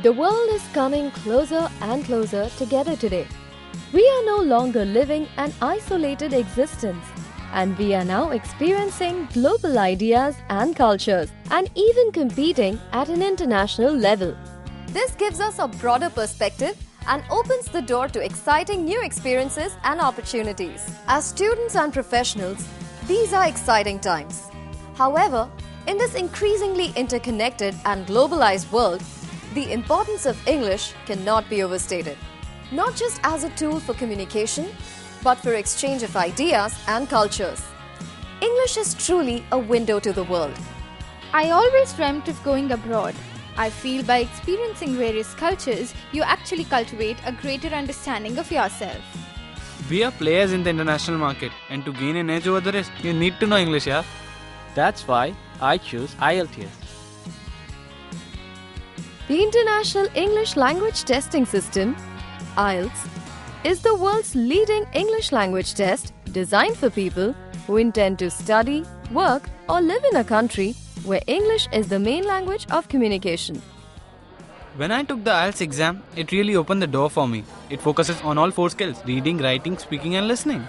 The world is coming closer and closer together today. We are no longer living an isolated existence, and we are now experiencing global ideas and cultures, and even competing at an international level. This gives us a broader perspective and opens the door to exciting new experiences and opportunities. As students and professionals, these are exciting times. However, in this increasingly interconnected and globalized world, the importance of English cannot be overstated. Not just as a tool for communication, but for exchange of ideas and cultures. English is truly a window to the world. I always dreamt of going abroad. I feel by experiencing various cultures, you actually cultivate a greater understanding of yourself. We are players in the international market, and to gain an edge over the rest, you need to know English, yeah? That's why I choose IELTS. The International English Language Testing System, IELTS, is the world's leading English language test designed for people who intend to study, work, or live in a country where English is the main language of communication. When I took the IELTS exam, it really opened the door for me. It focuses on all 4 skills: reading, writing, speaking and listening.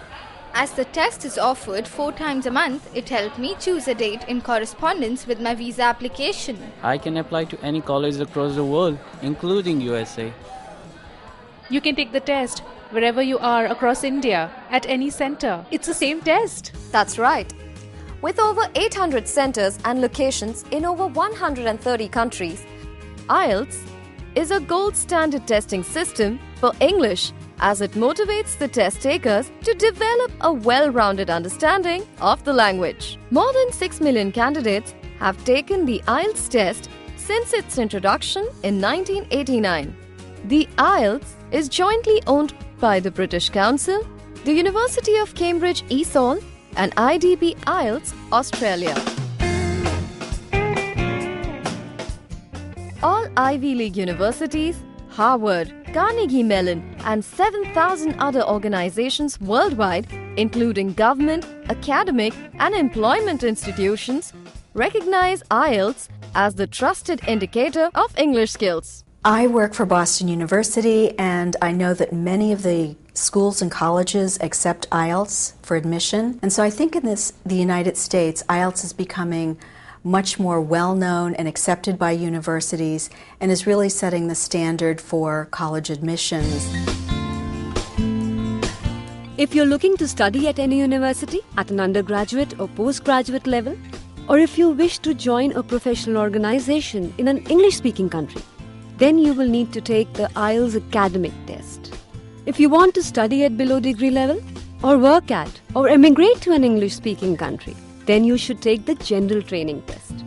As the test is offered 4 times a month, it helped me choose a date in correspondence with my visa application. I can apply to any college across the world, including USA. You can take the test wherever you are across India, at any center. It's the same test. That's right. With over 800 centers and locations in over 130 countries, IELTS is a gold standard testing system for English, as it motivates the test takers to develop a well-rounded understanding of the language. More than 6 million candidates have taken the IELTS test since its introduction in 1989. The IELTS is jointly owned by the British Council, the University of Cambridge ESOL, and IDB IELTS Australia. All Ivy League universities, Harvard, Carnegie Mellon, and 7,000 other organizations worldwide, including government, academic, and employment institutions, recognize IELTS as the trusted indicator of English skills. I work for Boston University, and I know that many of the schools and colleges accept IELTS for admission. And so I think in the United States, IELTS is becoming much more well-known and accepted by universities, and is really setting the standard for college admissions. If you're looking to study at any university at an undergraduate or postgraduate level, or if you wish to join a professional organization in an English-speaking country, then you will need to take the IELTS academic test. If you want to study at below degree level, or work at, or emigrate to an English-speaking country, then you should take the general training test.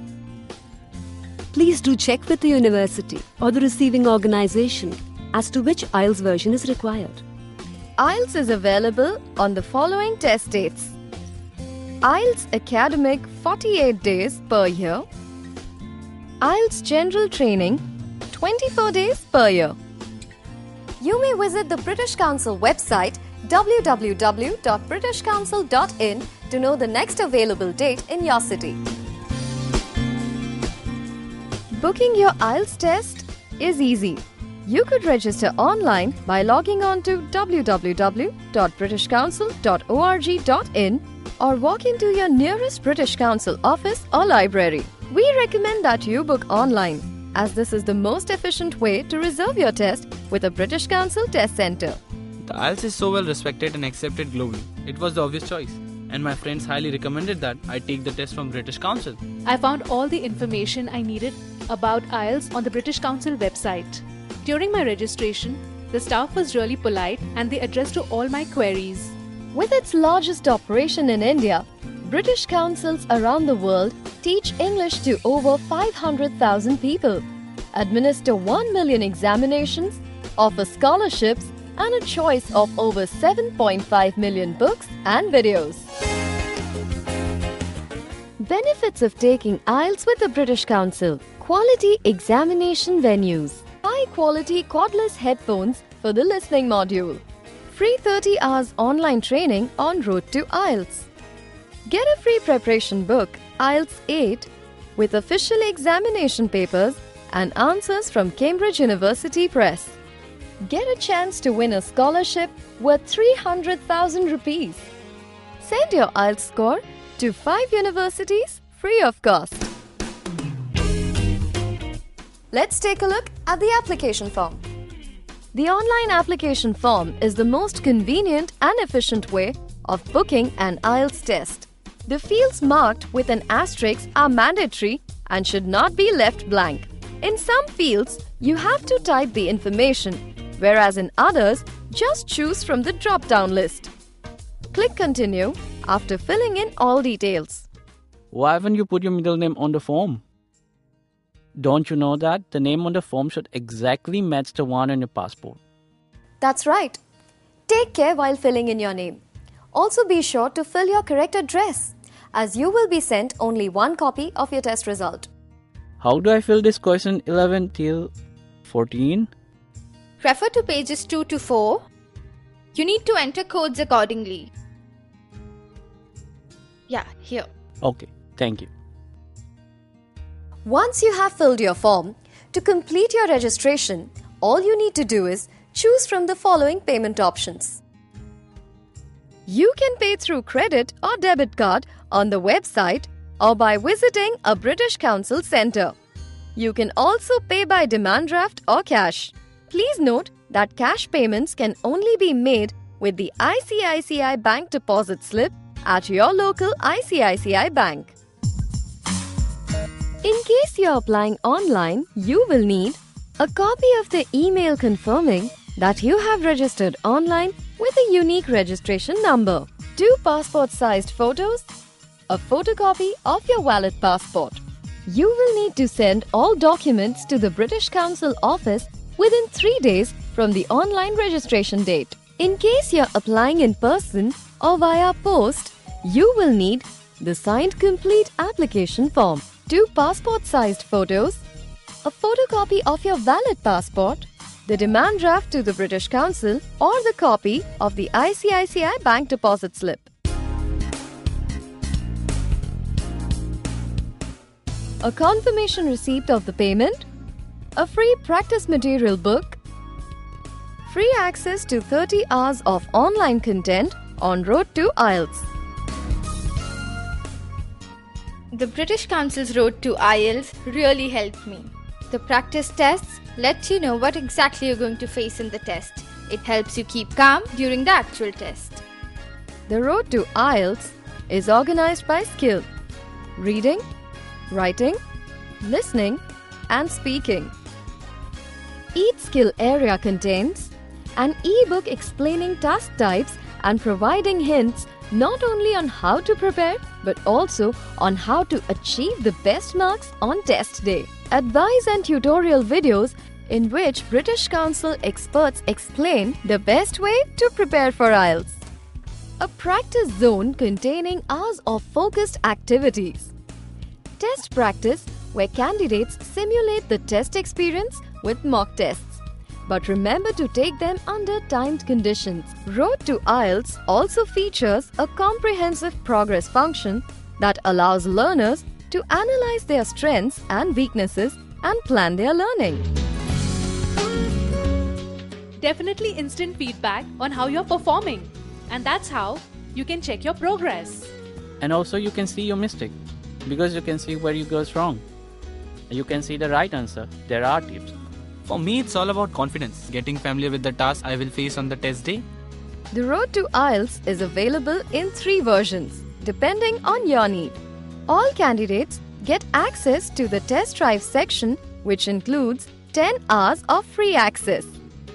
Please do check with the university or the receiving organization as to which IELTS version is required. IELTS is available on the following test dates: IELTS Academic 48 days per year, IELTS General Training 24 days per year. You may visit the British Council website www.britishcouncil.in to know the next available date in your city. Booking your IELTS test is easy. You could register online by logging on to www.britishcouncil.org.in or walk into your nearest British Council office or library. We recommend that you book online, as this is the most efficient way to reserve your test with a British Council test centre. The IELTS is so well respected and accepted globally. It was the obvious choice, and my friends highly recommended that I take the test from British Council. I found all the information I needed about IELTS on the British Council website. During my registration, the staff was really polite and they addressed to all my queries. With its largest operation in India, British councils around the world teach English to over 500,000 people, administer 1 million examinations, offer scholarships, and a choice of over 7.5 million books and videos. Benefits of taking IELTS with the British Council: quality examination venues, high-quality cordless headphones for the listening module, free 30 hours online training on road to IELTS. Get a free preparation book, IELTS 8, with official examination papers and answers from Cambridge University Press. Get a chance to win a scholarship worth 300,000 rupees. Send your IELTS score to 5 universities free of cost. Let's take a look at the application form. The online application form is the most convenient and efficient way of booking an IELTS test. The fields marked with an asterisk are mandatory and should not be left blank. In some fields, you have to type the information, whereas in others, just choose from the drop-down list. Click Continue after filling in all details. Why haven't you put your middle name on the form? Don't you know that the name on the form should exactly match the one on your passport? That's right. Take care while filling in your name. Also be sure to fill your correct address, as you will be sent only one copy of your test result. How do I fill this question 11 till 14? Refer to pages 2 to 4. You need to enter codes accordingly. Yeah, here. Okay, thank you. Once you have filled your form, to complete your registration, all you need to do is choose from the following payment options. You can pay through credit or debit card on the website or by visiting a British Council centre. You can also pay by demand draft or cash. Please note that cash payments can only be made with the ICICI Bank deposit slip at your local ICICI bank. In case you're applying online, you will need a copy of the email confirming that you have registered online with a unique registration number, 2 passport-sized photos, a photocopy of your valid passport. You will need to send all documents to the British Council office within 3 days from the online registration date. In case you're applying in person or via post, you will need the signed complete application form, 2 passport-sized photos, a photocopy of your valid passport, the demand draft to the British Council or the copy of the ICICI Bank deposit slip. A confirmation receipt of the payment, a free practice material book, free access to 30 hours of online content on Road to IELTS. The British Council's Road to IELTS really helped me. The practice tests let you know what exactly you're going to face in the test. It helps you keep calm during the actual test. The Road to IELTS is organized by skill: reading, writing, listening, and speaking. Each skill area contains an e-book explaining task types and providing hints not only on how to prepare but also on how to achieve the best marks on test day. Advice and tutorial videos in which British Council experts explain the best way to prepare for IELTS. A practice zone containing hours of focused activities. Test practice where candidates simulate the test experience with mock tests. But remember to take them under timed conditions. Road to IELTS also features a comprehensive progress function that allows learners to analyze their strengths and weaknesses and plan their learning. Definitely instant feedback on how you're performing. And that's how you can check your progress. And also you can see your mistake because you can see where you goes wrong. You can see the right answer. There are tips. For me, it's all about confidence, getting familiar with the task I will face on the test day. The Road to IELTS is available in 3 versions, depending on your need. All candidates get access to the test drive section, which includes 10 hours of free access.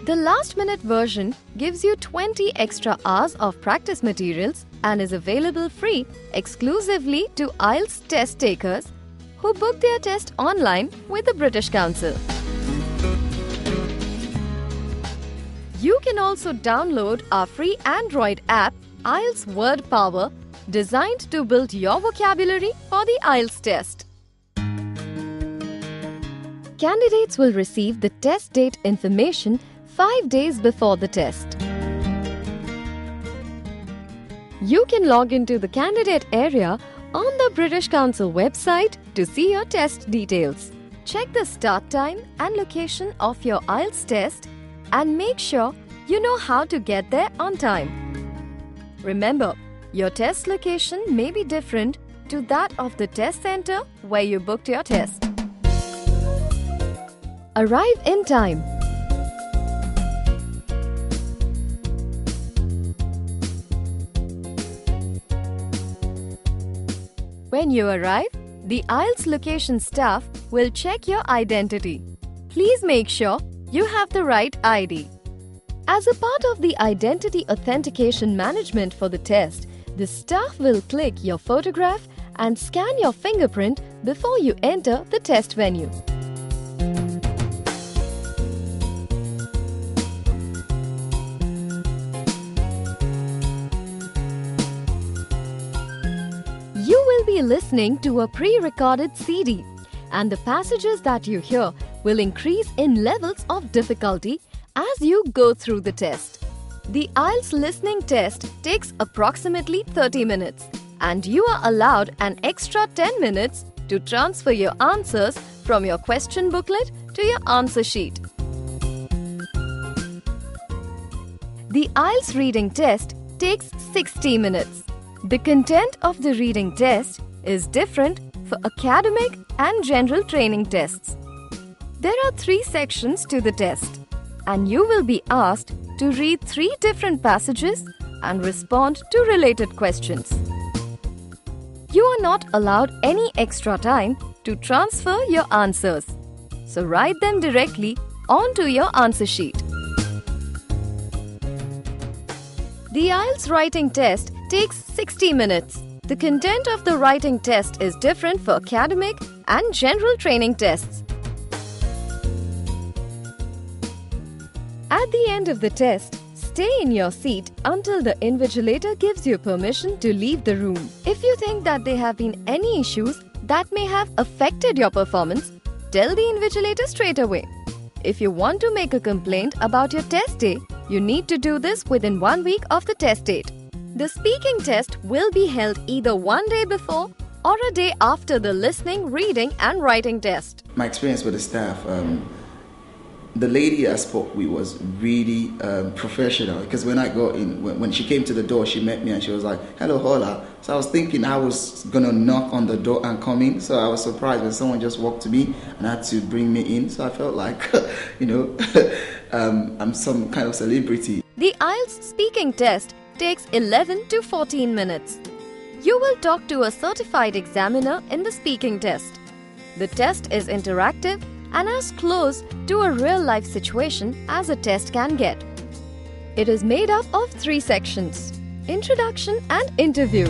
The last-minute version gives you 20 extra hours of practice materials and is available free exclusively to IELTS test takers who book their test online with the British Council. You can also download our free Android app, IELTS Word Power, designed to build your vocabulary for the IELTS test. Candidates will receive the test date information 5 days before the test. You can log into the candidate area on the British Council website to see your test details. Check the start time and location of your IELTS test and make sure you know how to get there on time. Remember, your test location may be different to that of the test center where you booked your test. Arrive in time. When you arrive, the IELTS location staff will check your identity. Please make sure you have the right ID. As a part of the identity authentication management for the test, the staff will click your photograph and scan your fingerprint before you enter the test venue. You will be listening to a pre-recorded CD, and the passages that you hear will increase in levels of difficulty as you go through the test. The IELTS listening test takes approximately 30 minutes, and you are allowed an extra 10 minutes to transfer your answers from your question booklet to your answer sheet. The IELTS reading test takes 60 minutes. The content of the reading test is different for academic and general training tests. There are 3 sections to the test, and you will be asked to read 3 different passages and respond to related questions. You are not allowed any extra time to transfer your answers, so write them directly onto your answer sheet. The IELTS writing test takes 60 minutes. The content of the writing test is different for academic and general training tests. At the end of the test, stay in your seat until the invigilator gives you permission to leave the room. If you think that there have been any issues that may have affected your performance, tell the invigilator straight away. If you want to make a complaint about your test day, you need to do this within 1 week of the test date. The speaking test will be held either one day before or a day after the listening, reading and writing test. My experience with the staff, the lady I spoke with was really professional, because when I got in, when she came to the door, she met me and she was like, "Hello, hola." So I was thinking I was gonna knock on the door and come in. So I was surprised when someone just walked to me and had to bring me in. So I felt like, I'm some kind of celebrity. The IELTS speaking test takes 11 to 14 minutes. You will talk to a certified examiner in the speaking test. The test is interactive and as close to a real-life situation as a test can get. It is made up of 3 sections: introduction and interview.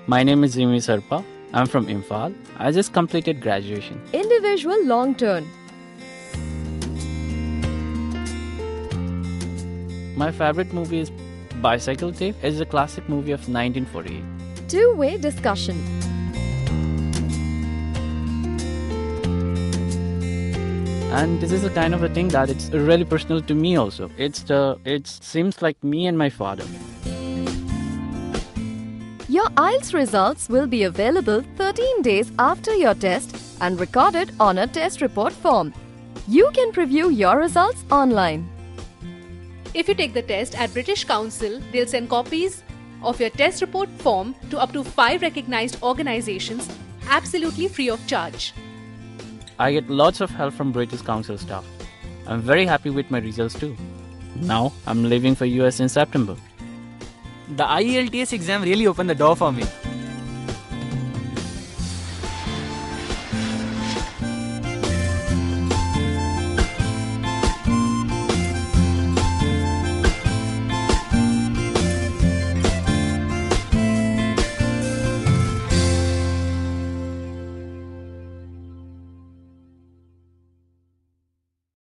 My name is Zimi Sarpa. I'm from Imphal. I just completed graduation. Individual long turn. My favorite movie is Bicycle Thief. It's a classic movie of 1948. Two-way discussion. And this is the kind of a thing that it's really personal to me also. It seems like me and my father. Your IELTS results will be available 13 days after your test and recorded on a test report form. You can preview your results online. If you take the test at British Council, they'll send copies of your test report form to up to 5 recognized organizations absolutely free of charge. I get lots of help from British Council staff. I'm very happy with my results too. Now I'm leaving for US in September. The IELTS exam really opened the door for me.